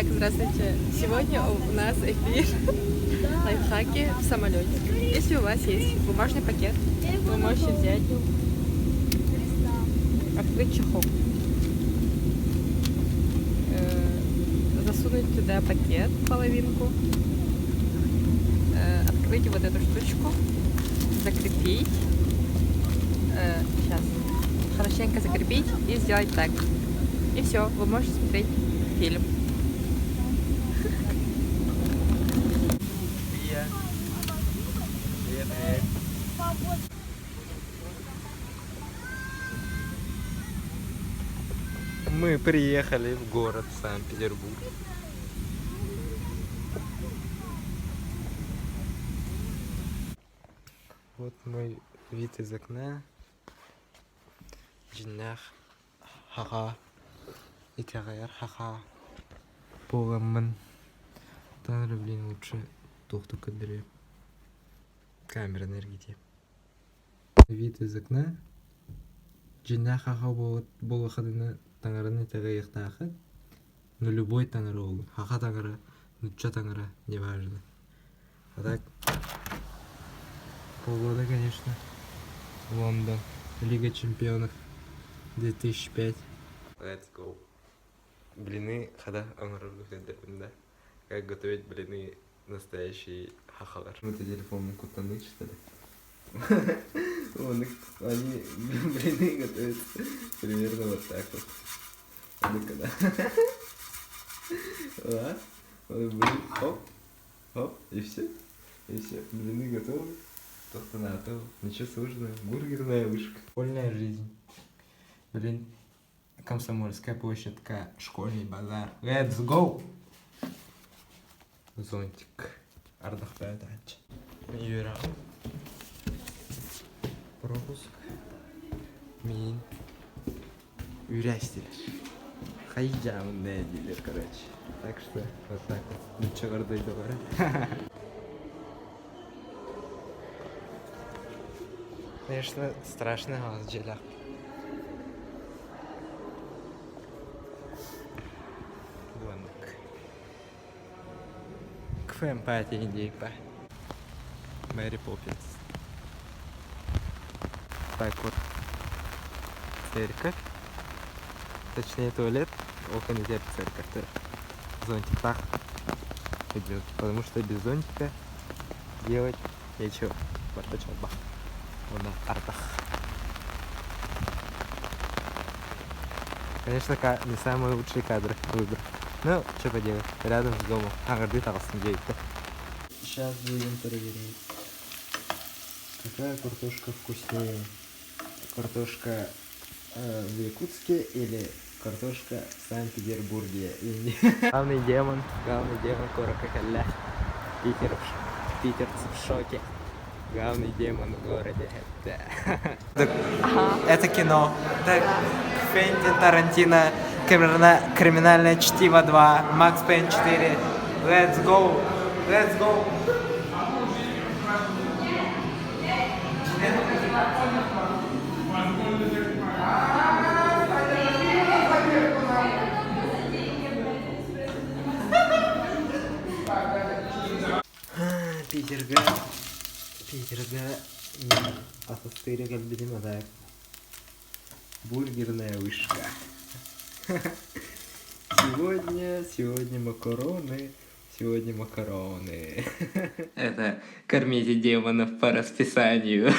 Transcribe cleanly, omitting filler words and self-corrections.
Итак, здравствуйте. Сегодня у нас эфир лайфхаки в самолете. Если у вас есть бумажный пакет, вы можете взять, открыть чехол, засунуть туда пакет, половинку, открыть вот эту штучку, закрепить, сейчас, хорошенько закрепить и сделать так. И все, вы можете смотреть фильм. Мы приехали в город Санкт-Петербург. Вот мой вид из окна. Джиннах. Ха-ха. Икагаяр. Ха-ха. Поламын. Танры, блин, лучше тохту кадре. Камера энергии. Вид из окна. Джиннах ха-ха было ходына. Таңараны тағайықтақы, но любой таңары олды. Хаха таңары, нуча таңары, не важно. А так, полгода, конечно, Лондон, Лига чемпионов 2005. Let's go. Блины, хада аңырылды да. Как готовить блины настоящие хахалар. Это телефон кутаны, что ли? Они блины готовят примерно вот так вот. Ну-ка, да. Ладно. Блин, хоп, хоп, и все. И все. Блины готовы. То-то на то. Ничего сложного. Бургерная вышка. Школьная жизнь. Блин, Комсомольская площадь, школьный базар. Let's go! Зонтик. Ардахпай дача. Юра. Пропуск. Мин. Юрястель. Хайджамный дилер, короче. Так что вот так вот. Ну чё, гордой добра. Конечно, страшный глаз джеля. Гонок. Кфэм пати индейпа. Мэри Поппинс. Так вот. Церковь. Точнее туалет, около церковь. Зонтик так идет, потому что без зонтика делать нечего. Бартачок бах. Вот на артах. Конечно, не самые лучшие кадры выбор. Ну, что поделать, рядом с домом. Горды толстым делать-то. Сейчас будем проверять, какая картошка вкуснее. Картошка в Якутске или картошка в Санкт-Петербурге. Главный демон Кора-Кахаля. Питерцы в шоке. Главный демон в городе. Это кино. Так, Квентин Тарантино, Криминальное чтиво 2, Макс Пейн 4. Let's go! Let's go! Питерга, атмосфера как видимо так. Бургерная вышка. Сегодня макароны. Это кормите демонов по расписанию.